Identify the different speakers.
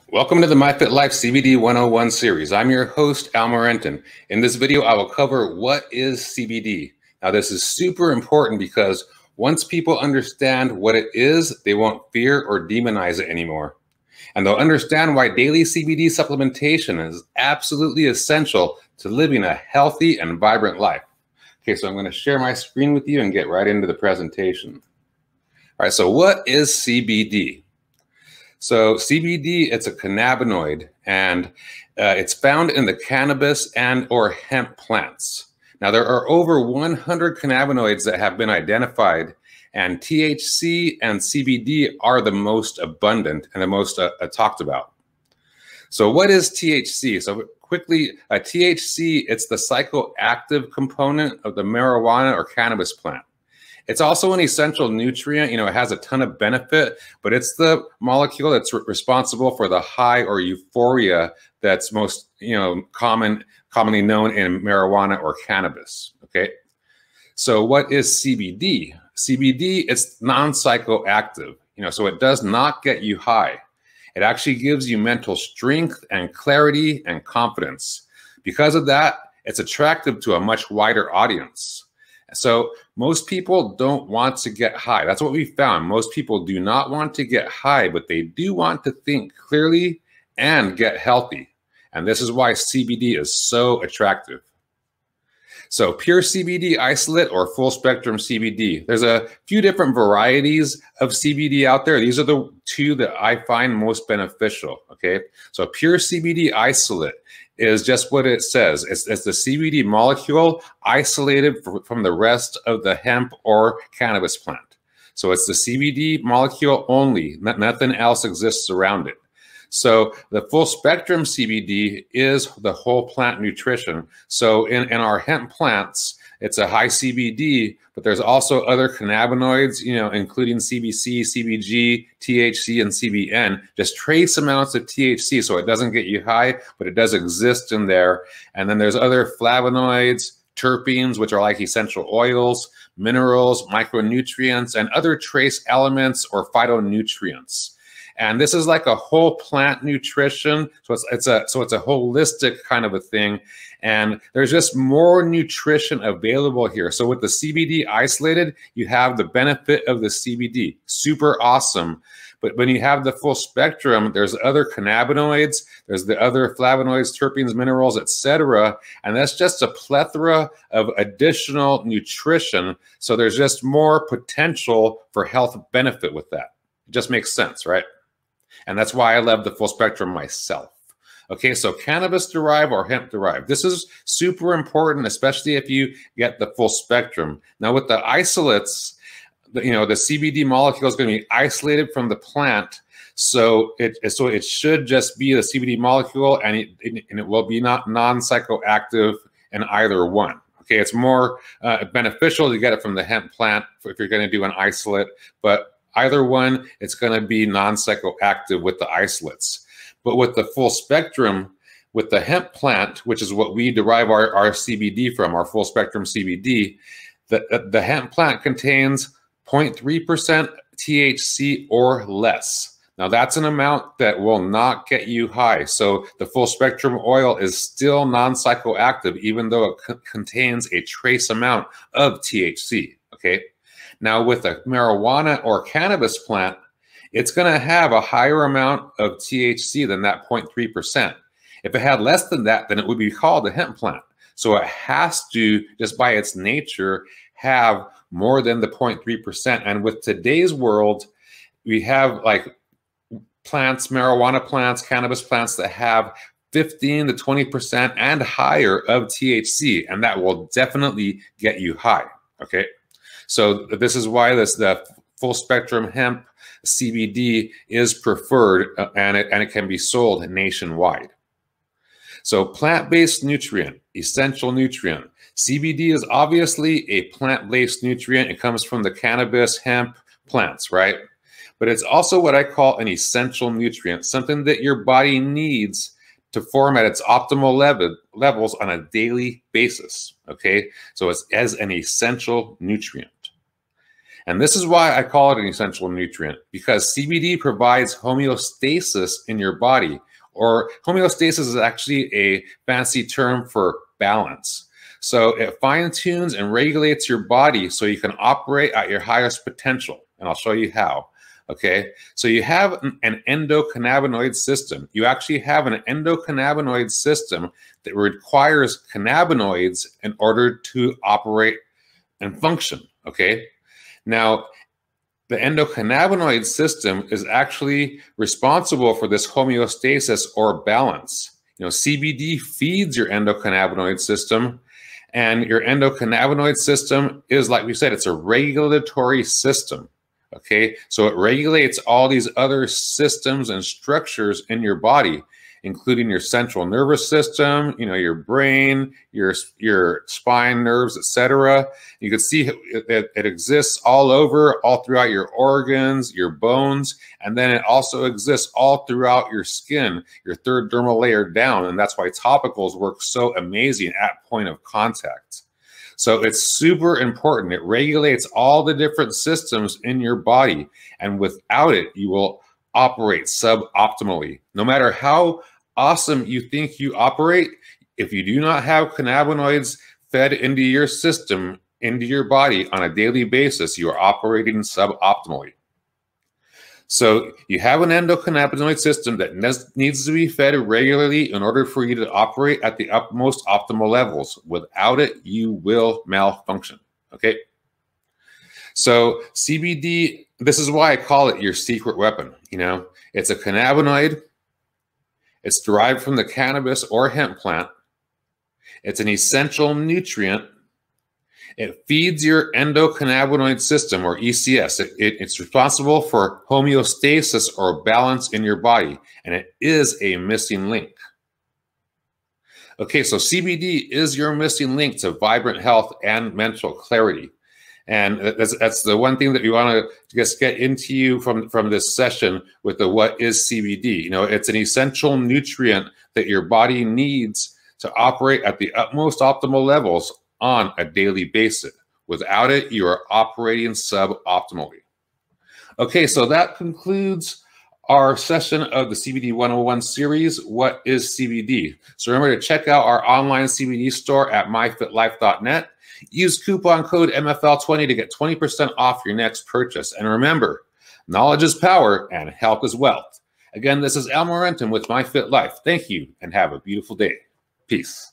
Speaker 1: Welcome to the MyFitLife CBD 101 series. I'm your host, Al Morenton. In this video, I will cover what is CBD. Now, this is super important because once people understand what it is, they won't fear or demonize it anymore. And they'll understand why daily CBD supplementation is absolutely essential to living a healthy and vibrant life. Okay, so I'm going to share my screen with you and get right into the presentation. All right, so what is CBD? So CBD, it's a cannabinoid, and it's found in the cannabis and or hemp plants. Now, there are over 100 cannabinoids that have been identified, and THC and CBD are the most abundant and the most talked about. So what is THC? So quickly, THC, it's the psychoactive component of the marijuana or cannabis plant. It's also an essential nutrient. You know, it has a ton of benefit, but it's the molecule that's responsible for the high or euphoria that's most, commonly known in marijuana or cannabis. Okay. So what is CBD? CBD, it's non-psychoactive, so it does not get you high. It actually gives you mental strength and clarity and confidence. Because of that, it's attractive to a much wider audience. So most people don't want to get high. That's what we found. Most people do not want to get high, but they do want to think clearly and get healthy. And this is why CBD is so attractive. So pure CBD isolate or full spectrum CBD. There's a few different varieties of CBD out there. These are the two that I find most beneficial, okay? So pure CBD isolate is just what it says. It's the CBD molecule isolated from the rest of the hemp or cannabis plant. So it's the CBD molecule only, nothing else exists around it. So the full spectrum CBD is the whole plant nutrition. So in our hemp plants, it's a high CBD, but there's also other cannabinoids, including CBC, CBG, THC, and CBN, just trace amounts of THC. So it doesn't get you high, but it does exist in there. And then there's other flavonoids, terpenes, which are like essential oils, minerals, micronutrients, and other trace elements or phytonutrients. And this is like a whole plant nutrition. So it's a holistic kind of a thing. And there's just more nutrition available here. So with the CBD isolated, you have the benefit of the CBD. Super awesome. But when you have the full spectrum, there's other cannabinoids, there's the other flavonoids, terpenes, minerals, etc. And that's just a plethora of additional nutrition. So there's just more potential for health benefit with that. It just makes sense, right? And that's why I love the full spectrum myself. Okay, so cannabis derived or hemp derived. This is super important, especially if you get the full spectrum. Now with the isolates, the CBD molecule is going to be isolated from the plant. So it should just be the CBD molecule, and it will be not non-psychoactive in either one. Okay, it's more beneficial to get it from the hemp plant if you're going to do an isolate, but either one, it's going to be non-psychoactive with the isolates. But with the full spectrum, with the hemp plant, which is what we derive our CBD from, our full spectrum CBD, the hemp plant contains 0.3% THC or less. Now that's an amount that will not get you high. So the full spectrum oil is still non-psychoactive, even though it contains a trace amount of THC, okay? Now with a marijuana or cannabis plant, it's going to have a higher amount of THC than that 0.3%. If it had less than that, then it would be called a hemp plant. So it has to, just by its nature, have more than the 0.3%. And with today's world, we have like plants, marijuana plants, cannabis plants that have 15 to 20% and higher of THC, and that will definitely get you high, okay? So this is why the full spectrum hemp CBD is preferred, and it can be sold nationwide. So plant-based nutrient, essential nutrient. CBD is obviously a plant-based nutrient. It comes from the cannabis, hemp plants, right? But it's also what I call an essential nutrient, something that your body needs to form at its optimal levels on a daily basis, okay? So it's as an essential nutrient. And this is why I call it an essential nutrient, because CBD provides homeostasis in your body, or homeostasis is actually a fancy term for balance. So it fine-tunes and regulates your body so you can operate at your highest potential. And I'll show you how. Okay, so you have an endocannabinoid system. You actually have an endocannabinoid system that requires cannabinoids in order to operate and function. Okay, now the endocannabinoid system is actually responsible for this homeostasis or balance. You know, CBD feeds your endocannabinoid system, and your endocannabinoid system is, like we said, it's a regulatory system. Okay, so it regulates all these other systems and structures in your body, including your central nervous system, you know, your brain, your spine, nerves, etc. You can see it exists all over, all throughout your organs, your bones, and then it also exists all throughout your skin, your third dermal layer down, and that's why topicals work so amazing at point of contact. So it's super important. It regulates all the different systems in your body, and without it, you will operate suboptimally. No matter how awesome you think you operate, if you do not have cannabinoids fed into your system, into your body on a daily basis, you are operating suboptimally. So you have an endocannabinoid system that needs to be fed regularly in order for you to operate at the utmost optimal levels. Without it, you will malfunction, okay? So CBD, this is why I call it your secret weapon, you know? It's a cannabinoid. It's derived from the cannabis or hemp plant. It's an essential nutrient. It feeds your endocannabinoid system, or ECS. It's responsible for homeostasis or balance in your body, and it is a missing link. Okay, so CBD is your missing link to vibrant health and mental clarity. And that's the one thing that we want to just get into you from this session with the what is CBD. You know, it's an essential nutrient that your body needs to operate at the utmost optimal levels on a daily basis. Without it, you are operating suboptimally. Okay, so that concludes our session of the CBD 101 series, What is CBD? So remember to check out our online CBD store at myfitlife.net. Use coupon code MFL20 to get 20% off your next purchase. And remember, knowledge is power and health is wealth. Again, this is Al Morenton with My Fit Life. Thank you and have a beautiful day. Peace.